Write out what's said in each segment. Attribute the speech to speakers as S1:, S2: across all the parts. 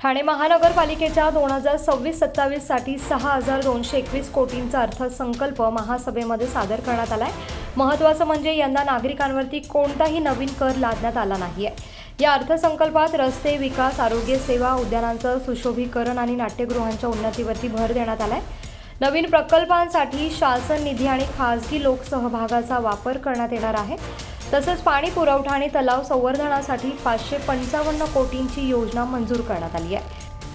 S1: ठाणे महानगरपालिकेच्या 2026-27 साठी 6,221 कोटींचा अर्थसंकल्प महासभेमध्ये सादर करण्यात आलाय। महत्त्वाचं म्हणजे यंदा नागरिकांवरती कोणताही नवीन कर लादण्यात आला नाहीये। या अर्थसंकल्पात रस्ते, विकास, आरोग्य सेवा, उद्यानांचं सुशोभीकरण आणि नाट्यगृहांच्या उन्नतीवरती भर देण्यात आलाय। नवीन प्रकल्पांसाठी शासन निधी आणि खासगी लोकसहभागाचा वापर करण्यात येणार आहे। तसंच पाणी पुरवठा आणि तलाव संवर्धनासाठी 555 कोटींची योजना मंजूर करण्यात आली आहे।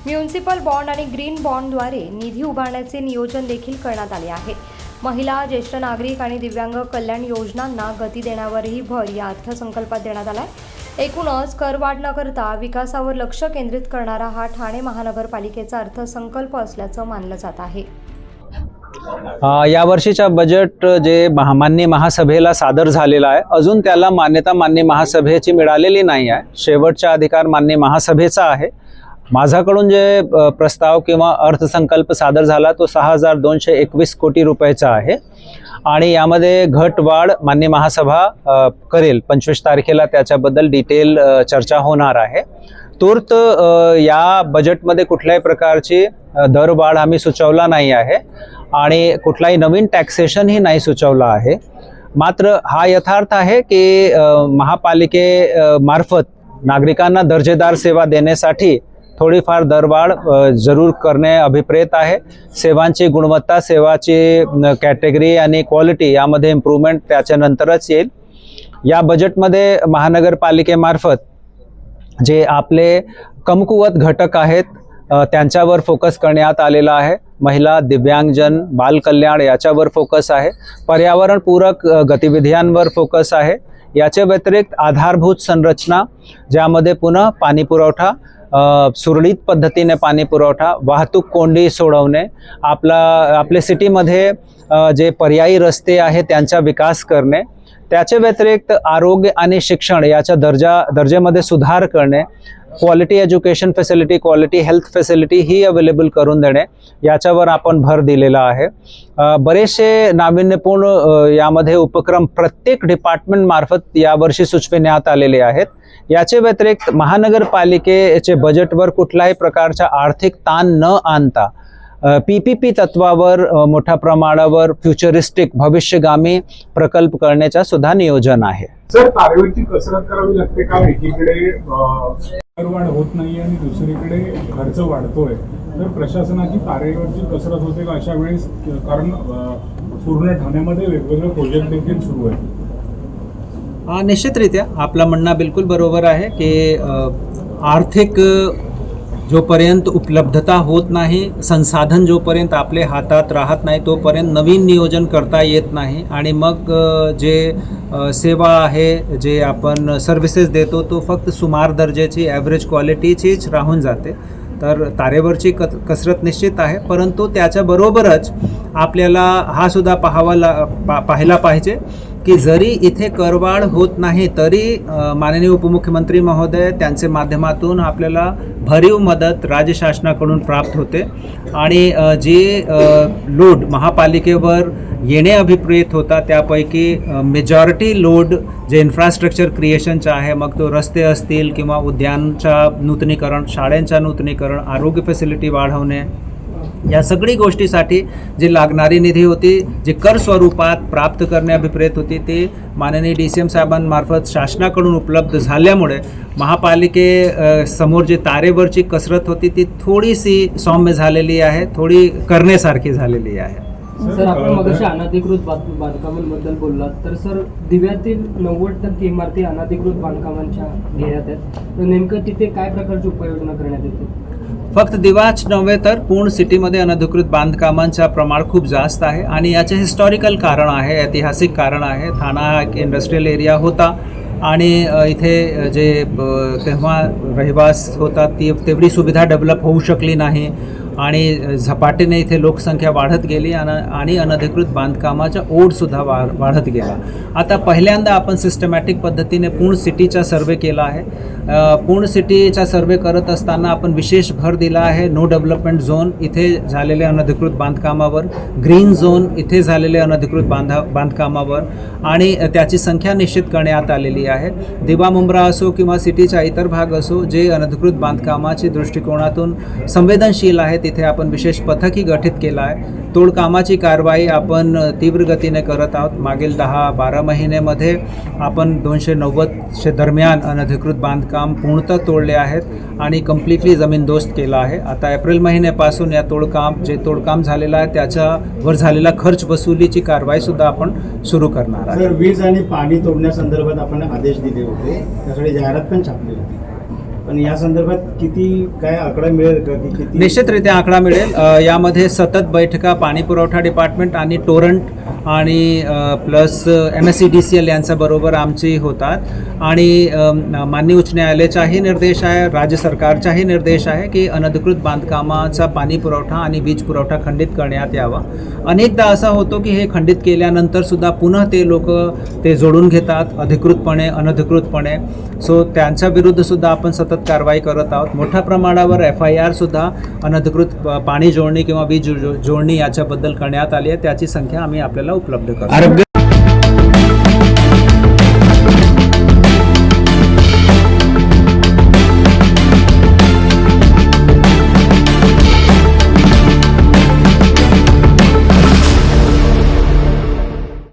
S1: म्युनिसिपल बॉन्ड आणि ग्रीन बॉन्डद्वारे निधी उभारण्याचे नियोजन देखील करण्यात आले आहे। महिला, ज्येष्ठ नागरिक आणि दिव्यांग कल्याण योजनांना गती देण्यावरही भर या अर्थसंकल्पात देण्यात आला आहे। एकूणच करवाढ न करता विकासावर लक्ष केंद्रित करणारा हा ठाणे महानगरपालिकेचा अर्थसंकल्प असल्याचं मानलं जात आहे।
S2: यावर्षीचा बजेट जे मान्य महासभेला सादर झालेला आहे, अजून त्याला मान्यता मान्य महासभेची मिळालेली नाही आहे। शेवटचा अधिकार मान्य महासभेचा आहे। माझ्याकडून जे प्रस्ताव किंवा अर्थसंकल्प सादर झाला तो 6,221 कोटी रुपयाचा आहे आणि यामध्ये घटवाढ मान्य महासभा करेल। 25 तारखेला त्याच्याबद्दल डिटेल चर्चा होणार आहे। तूर्त या बजेटमध्ये कुठल्याही प्रकारची दरवाढ आम्ही सुचवला नाही आहे आणि कुठलाही नवीन टॅक्सेशन ही नाही सुचवला आहे। मात्र हा यथार्थ आहे की महापालिकेमार्फत नागरिकांना दर्जेदार सेवा देण्यासाठी थोडीफार दरवाढ जरूर करणे अभिप्रेत आहे। सेवांची गुणवत्ता, सेवाची कॅटेगरी आणि क्वालिटी यामध्ये इम्प्रूव्हमेंट त्याच्यानंतरच येईल। या बजेटमध्ये महानगरपालिकेमार्फत जे आपले कमकुवत घटक आहेत त्यांच्यावर फोकस करण्यात आलेला आहे। महिला, दिव्यांगजन, बालकल्याण याच्यावर फोकस आहे। पर्यावरणपूरक गतिविधियांवर फोकस आहे। याच्या व्यतिरिक्त आधारभूत संरचना ज्यामध्ये पुन्हा पाणी पुरवठा, सुरळीत पद्धतीने पाणी पुरवठा, वाहतूक कोंडी सोडवणे, आपले सिटीमध्ये जे पर्यायी रस्ते आहेत त्यांचा विकास करणे, त्याच्या व्यतिरिक्त आरोग्य आणि शिक्षण याच्या दर्जेमध्ये सुधार करणे, quality education facility, quality health facility ही अवेलेबल करून देणे याच्यावर आपण भर दिलेला आहे। बरेचसे नाविन्यपूर्ण यामध्ये उपक्रम प्रत्येक डिपार्टमेंट मार्फत यावर्षी सुचविण्यात आलेले आहेत। याचे व्यतिरिक्त महानगरपालिकेचे बजेटवर कुठल्याही प्रकारचा आर्थिक ताण न आणता PPP तत्वावर मोठ्या प्रमाणावर फ्युचरिस्टिक भविष्यगामी प्रकल्प करण्याचा सुद्धा नियोजन आहे।
S3: सर, तारेवरची कसरत करावी लागते का? एकीकडे करवाढ होत नाही आणि दुसरीकडे खर्च वाढतोय, तर प्रशासनाची तारेवरची कसरत होते का अशा वेळेस? कारण पूर्ण ठाण्यामध्ये वेगवेगळे प्रोजेक्ट देखील सुरू आहेत।
S2: निश्चितरित्या आपलं म्हणणं बिलकुल बरोबर आहे की आर्थिक जोपर्यंत उपलब्धता होत नाही, संसाधन जोपर्यंत आपले हातात राहत नाही तोपर्यंत नवीन नियोजन करता येत नाही आणि मग जे सेवा आहे, जे आपण सर्व्हिसेस देतो तो फक्त सुमार दर्जाची, ॲव्हरेज क्वालिटीचीच राहून जाते। तर तारेवरची कसरत निश्चित आहे, परंतु त्याच्याबरोबरच आपल्याला हा सुद्धा पाहायला पाहिजे की जरी इथे करवाढ होत नाही तरी माननीय उपमुख्यमंत्री महोदय त्यांचे माध्यमातून आपल्याला भरीव मदत राज्य शासनाकडून प्राप्त होते आणि जे लोड महापालिकेवर येणे अभिप्रेत होता त्यापैकी मेजॉरिटी लोड जे इन्फ्रास्ट्रक्चर क्रिएशनचा आहे, मग तो रस्ते असतील किंवा उद्यानच्या नूतनीकरण, शाळांच्या नूतनीकरण, आरोग्य फॅसिलिटी वाढवणे, या सगळी गोष्टीसाठी जी लागणारी निधी होती, जे कर स्वरूपात प्राप्त करणे अभिप्रेत होती, ते माननीय DCM साहेबांमार्फत शासनाकडून उपलब्ध झाल्यामुळे महापालिकेसमोर जी तारेवरची कसरत होती ती थोडीशी सौम्य झालेली आहे, थोडी करण्यासारखी झालेली आहे।
S4: सर, आपण मगाशी अनधिकृत बांधकामांबद्दल बोललात, तर सर दिव्यातील 90% इमारती अनधिकृत बांधकामांच्या घेण्यात आहेत, तर नेमकं तिथे काय प्रकारची उपाययोजना करण्यात येते?
S2: फक्त दिवाच नव्हे तर पूर्ण सिटीमध्ये अनधिकृत बांधकामांचा प्रमाण खूप जास्त आहे आणि याचे हिस्टॉरिकल कारण आहे, ऐतिहासिक कारण आहे। ठाणा हा एक इंडस्ट्रियल एरिया होता आणि इथे जे तेव्हा रहिवास होता ती तेवढी सुविधा डेव्हलप होऊ शकली नाही आणि झपाट्याने इथे लोकसंख्या वाढत गेली आणि अनधिकृत बांधकामाचा ओढसुद्धा वाढत गेला। आता पहिल्यांदा आपण सिस्टमॅटिक पद्धतीने पूर्ण सिटीचा सर्वे केला आहे। पुणे सिटीचा सर्वे करत असताना आपण विशेष भर दिला आहे नो डेव्हलपमेंट झोन इथे झालेल्या अनधिकृत बांधकामावर, ग्रीन झोन इथे झालेले अनधिकृत बांधकामावर आणि त्याची संख्या निश्चित करण्यात आलेली आहे. दिवा मुंब्रा असो किंवा सिटीचा इतर भाग असो जे अनधिकृत बांधकामाची दृष्टिकोनातून संवेदनशील आहे तिथे आपण विशेष पथकही गठीत केलं आहे. तोडकामाची कारवाई आपण तीव्र गतीने करत आहोत. मागील 10-12 महिन्यामध्ये आपण 290 दरम्यान अनधिकृत बांधकाम पूर्णतः तोडले आहेत आणि कम्प्लिटली जमीनदोस्त केला आहे. आता एप्रिल महिन्यापासून या तोडकाम झालेलं आहे त्याच्यावर झालेला खर्च वसुलीची कारवाईसुद्धा आपण सुरू करणार आहे.
S5: सर, वीज आणि पाणी तोडण्यासंदर्भात आपण आदेश दिले होते, त्यासाठी जाहिरात पण छापली होती, पण या संदर्भात किती काय आकडा मिळेल का की किती?
S2: निश्चितरित्या आकडा मिळेल. यामध्ये सतत बैठका पाणी पुरवठा डिपार्टमेंट आणि टोरंट आणि प्लस MSEDCL यांच्याबरोबर आमची होतात आणि माननीय उच्च न्यायालयाचाही निर्देश आहे, राज्य सरकारचाही निर्देश आहे की अनधिकृत बांधकामाचा पाणी पुरवठा आणि वीज पुरवठा खंडित करण्यात यावा. अनेकदा असा होतो की हे खंडित केल्यानंतर सुद्धा पुन्हा ते लोक ते जोडून घेतात अधिकृतपणे अनधिकृतपणे. सो त्यांच्या विरुद्ध सुद्धा आपण सतत कारवाई करत आहोत. मोठ्या प्रमाणावर FIR सुद्धा अनधिकृत पाणी जोडणी किंवा वीज जोडणी याच्याबद्दल करण्यात आली आहे. त्याची संख्या आम्ही आपल्याला उपलब्ध करतो.